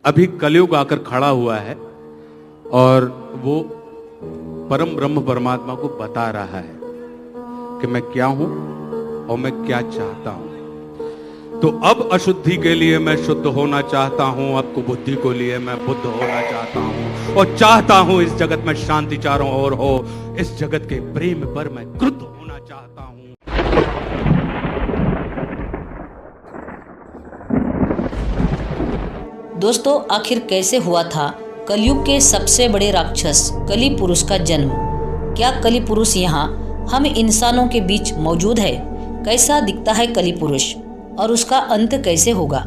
अभी कलयुग आकर खड़ा हुआ है और वो परम ब्रह्म परमात्मा को बता रहा है कि मैं क्या हूं और मैं क्या चाहता हूं। तो अब अशुद्धि के लिए मैं शुद्ध होना चाहता हूं, अब कुबुद्धि को लिए मैं बुद्ध होना चाहता हूं और चाहता हूं इस जगत में शांति चारों ओर हो, इस जगत के प्रेम पर मैं क्रुद्ध होना चाहता हूं। दोस्तों, आखिर कैसे हुआ था कलयुग के सबसे बड़े राक्षस कली पुरुष का जन्म? क्या कली पुरुष यहाँ हम इंसानों के बीच मौजूद है? कैसा दिखता है कली पुरुष और उसका अंत कैसे होगा?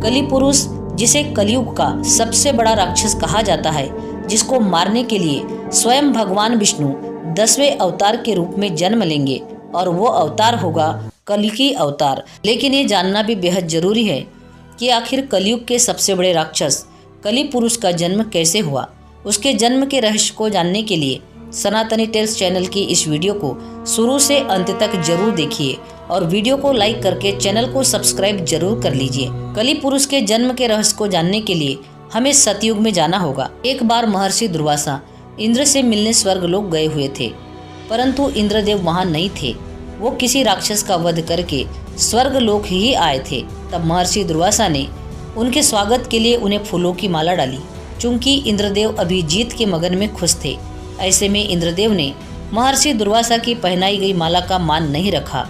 कली पुरुष, जिसे कलयुग का सबसे बड़ा राक्षस कहा जाता है, जिसको मारने के लिए स्वयं भगवान विष्णु 10वें अवतार के रूप में जन्म लेंगे और वो अवतार होगा कल्कि अवतार। लेकिन ये जानना भी बेहद जरूरी है कि आखिर कलयुग के सबसे बड़े राक्षस कली पुरुष का जन्म कैसे हुआ। उसके जन्म के रहस्य को जानने के लिए सनातनी टेल्स चैनल की इस वीडियो को शुरू से अंत तक जरूर देखिए और वीडियो को लाइक करके चैनल को सब्सक्राइब जरूर कर लीजिए। कली पुरुष के जन्म के रहस्य को जानने के लिए हमें सतयुग में जाना होगा। एक बार महर्षि दुर्वासा इंद्र से मिलने स्वर्ग लोक गए हुए थे, परंतु इंद्रदेव वहां नहीं थे। वो किसी राक्षस का वध करके स्वर्ग लोक ही आए थे। तब महर्षि दुर्वासा ने उनके स्वागत के लिए उन्हें फूलों की माला डाली। चूंकि इंद्रदेव अभी जीत के मगन में खुश थे, ऐसे में इंद्रदेव ने महर्षि दुर्वासा की पहनाई गई माला का मान नहीं रखा।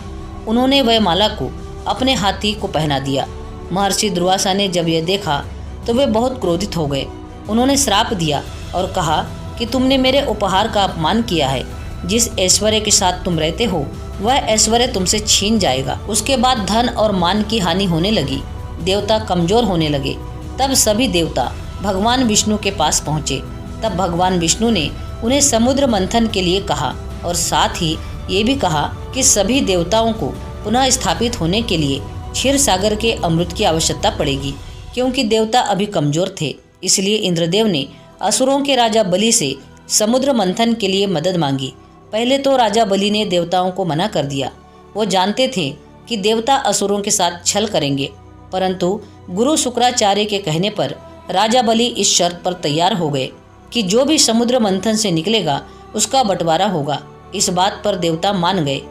उन्होंने वह माला को अपने हाथी को पहना दिया। महर्षि दुर्वासा ने जब यह देखा तो वे बहुत क्रोधित हो गए। उन्होंने श्राप दिया और कहा कि तुमने मेरे उपहार का अपमान किया है। जिस ऐश्वर्य के साथ तुम रहते हो वह ऐश्वर्य तुमसे छीन जाएगा। उसके बाद धन और मान की हानि होने लगी। देवता कमजोर होने लगे। तब सभी देवता भगवान विष्णु के पास पहुँचे। तब भगवान विष्णु ने उन्हें समुद्र मंथन के लिए कहा और साथ ही ये भी कहा कि सभी देवताओं को पुनः स्थापित होने के लिए क्षीर सागर के अमृत की आवश्यकता पड़ेगी। क्योंकि देवता अभी कमजोर थे, इसलिए इंद्रदेव ने असुरों के राजा बलि से समुद्र मंथन के लिए मदद मांगी। पहले तो राजा बलि ने देवताओं को मना कर दिया। वो जानते थे कि देवता असुरों के साथ छल करेंगे, परंतु गुरु शुक्राचार्य के कहने पर राजा बलि इस शर्त पर तैयार हो गए कि जो भी समुद्र मंथन से निकलेगा उसका बंटवारा होगा। इस बात पर देवता मान गए।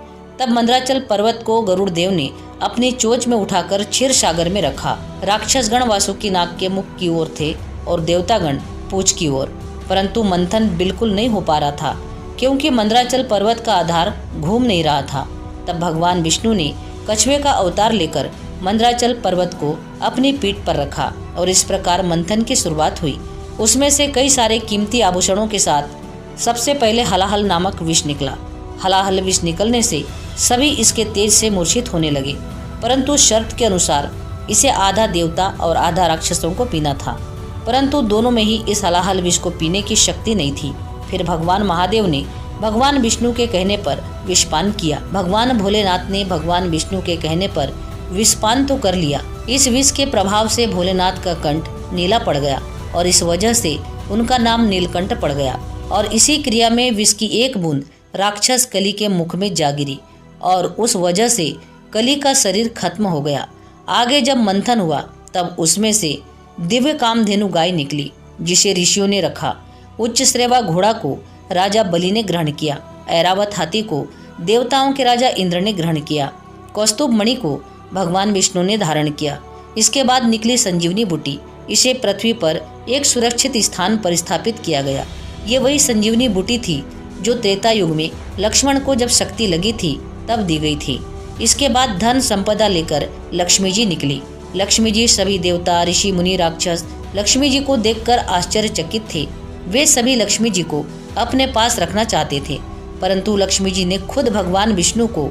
तब मंदराचल पर्वत को गरुड़ देव ने अपनी चोंच में उठाकर क्षीर सागर में रखा। राक्षसगण वासुकी नाग के मुख की ओर थे और देवतागण पूंछ की ओर, परंतु मंथन बिल्कुल नहीं हो पा रहा था क्योंकि मंदराचल पर्वत का आधार घूम नहीं रहा था। तब भगवान विष्णु ने कछुए का अवतार लेकर मंदराचल पर्वत को अपनी पीठ पर रखा और इस प्रकार मंथन की शुरुआत हुई। उसमें से कई सारे कीमती आभूषणों के साथ सबसे पहले हलाहल नामक विष निकला। हलाहल विष निकलने से सभी इसके तेज से मूर्छित होने लगे, परंतु शर्त के अनुसार इसे आधा देवता और आधा राक्षसों को पीना था। परंतु दोनों में ही इस हलाहल विष को पीने की शक्ति नहीं थी। फिर भगवान महादेव ने भगवान विष्णु के कहने पर विषपान किया। भगवान भोलेनाथ ने भगवान विष्णु के कहने पर विषपान तो कर लिया। इस विष के प्रभाव से भोलेनाथ का कंठ नीला पड़ गया और इस वजह से उनका नाम नीलकंठ पड़ गया। और इसी क्रिया में विष की एक बूंद राक्षस कली के मुख में जा गिरी और उस वजह से कली का शरीर खत्म हो गया। आगे जब मंथन हुआ तब उसमें से दिव्य कामधेनु गाय निकली, जिसे ऋषियों ने रखा। उच्च श्रेवा घोड़ा को राजा बलि ने ग्रहण किया। ऐरावत हाथी को देवताओं के राजा इंद्र ने ग्रहण किया। कौस्तुभ मणि को भगवान विष्णु ने धारण किया। इसके बाद निकली संजीवनी बूटी। इसे पृथ्वी पर एक सुरक्षित स्थान पर स्थापित किया गया। ये वही संजीवनी बूटी थी जो त्रेता युग में लक्ष्मण को जब शक्ति लगी थी तब दी गई थी। इसके बाद धन संपदा लेकर लक्ष्मी जी निकली। लक्ष्मी जी सभी देवता, ऋषि, मुनि, राक्षस लक्ष्मी जी को देखकर आश्चर्यचकित थे। वे सभी लक्ष्मी जी को अपने पास रखना चाहते थे, परंतु लक्ष्मी जी ने खुद भगवान विष्णु को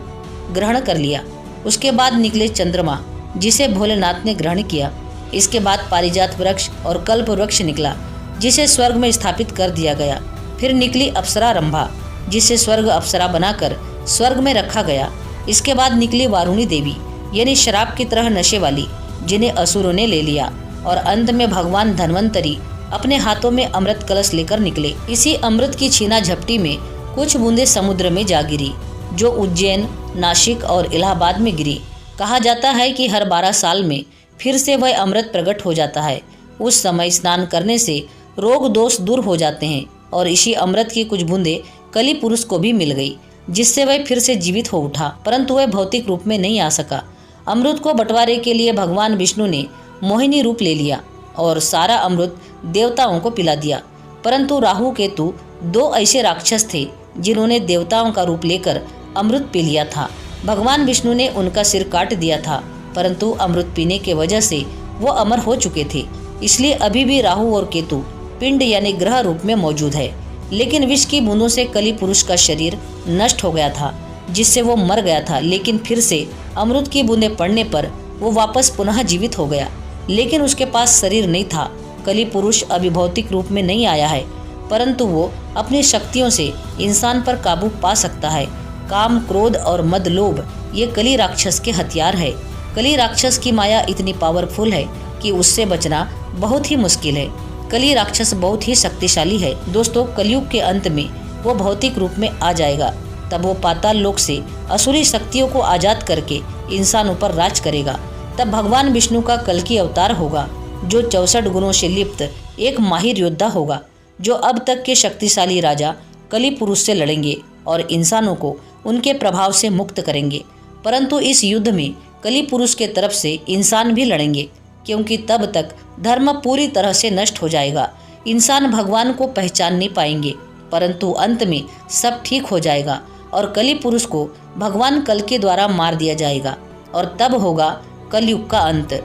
ग्रहण कर लिया। उसके बाद निकले चंद्रमा, जिसे भोलेनाथ ने ग्रहण किया। इसके बाद पारिजात वृक्ष और कल्प वृक्ष निकला, जिसे स्वर्ग में स्थापित कर दिया गया। फिर निकली अप्सरा रंभा, जिसे स्वर्ग अप्सरा बनाकर स्वर्ग में रखा गया। इसके बाद निकली वारुणी देवी, यानी शराब की तरह नशे वाली, जिन्हें असुरों ने ले लिया। और अंत में भगवान धन्वंतरी अपने हाथों में अमृत कलश लेकर निकले। इसी अमृत की छीना झपटी में कुछ बूंदे समुद्र में जा गिरी, जो उज्जैन, नासिक और इलाहाबाद में गिरी। कहा जाता है कि हर 12 साल में फिर से वह अमृत प्रकट हो जाता है उस समय स्नान करने से रोग दोष दूर हो जाते हैं और इसी अमृत की कुछ बूंदे कली पुरुष को भी मिल गई, जिससे वह फिर से जीवित हो उठा, परंतु वह भौतिक रूप में नहीं आ सका। अमृत को बंटवारे के लिए भगवान विष्णु ने मोहिनी रूप ले लिया और सारा अमृत देवताओं को पिला दिया। परंतु राहु केतु दो ऐसे राक्षस थे जिन्होंने देवताओं का रूप लेकर अमृत पी लिया था। भगवान विष्णु ने उनका सिर काट दिया था, परंतु अमृत पीने के वजह से वो अमर हो चुके थे। इसलिए अभी भी राहु और केतु पिंड यानी ग्रह रूप में मौजूद है। लेकिन विष की बूंदों से कली पुरुष का शरीर नष्ट हो गया था, जिससे वो मर गया था। लेकिन फिर से अमृत की बूंदें पड़ने पर वो वापस पुनः जीवित हो गया, लेकिन उसके पास शरीर नहीं था। कली पुरुष अभी भौतिक रूप में नहीं आया है, परंतु वो अपनी शक्तियों से इंसान पर काबू पा सकता है। काम, क्रोध और मद, लोभ ये कली राक्षस के हथियार है। कली राक्षस की माया इतनी पावरफुल है कि उससे बचना बहुत ही मुश्किल है। कली राक्षस बहुत ही शक्तिशाली है। दोस्तों, कलयुग के अंत में वो भौतिक रूप में आ जाएगा। तब वो पाताल लोक से असुरी शक्तियों को आजाद करके इंसानों पर राज करेगा। तब भगवान विष्णु का कल्कि अवतार होगा, जो 64 गुणों से लिप्त एक माहिर योद्धा होगा, जो अब तक के शक्तिशाली राजा कली पुरुष से लड़ेंगे और इंसानों को उनके प्रभाव से मुक्त करेंगे। परंतु इस युद्ध में कली पुरुष के तरफ से इंसान भी लड़ेंगे, क्योंकि तब तक धर्म पूरी तरह से नष्ट हो जाएगा। इंसान भगवान को पहचान नहीं पाएंगे, परंतु अंत में सब ठीक हो जाएगा और कली पुरुष को भगवान कल के द्वारा मार दिया जाएगा और तब होगा कलयुग का अंत।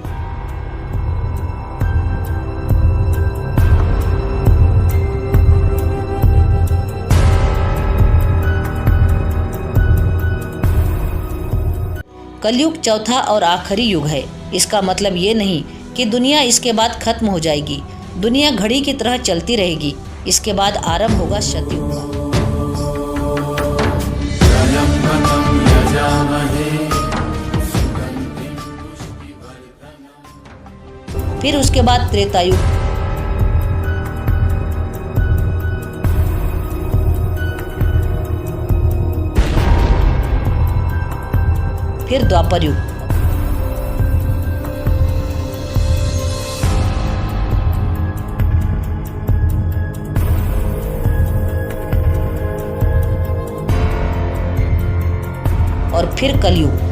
कलयुग चौथा और आखिरी युग है। इसका मतलब ये नहीं कि दुनिया इसके बाद खत्म हो जाएगी। दुनिया घड़ी की तरह चलती रहेगी। इसके बाद आरंभ होगा सतयुग का। फिर उसके बाद त्रेतायुग, फिर द्वापर युग, और फिर कलयुग।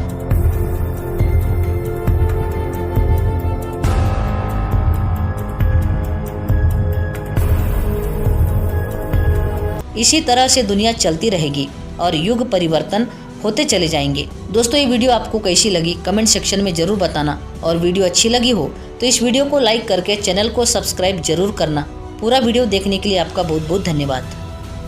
इसी तरह से दुनिया चलती रहेगी और युग परिवर्तन होते चले जाएंगे। दोस्तों, ये वीडियो आपको कैसी लगी कमेंट सेक्शन में जरूर बताना, और वीडियो अच्छी लगी हो तो इस वीडियो को लाइक करके चैनल को सब्सक्राइब जरूर करना। पूरा वीडियो देखने के लिए आपका बहुत बहुत धन्यवाद।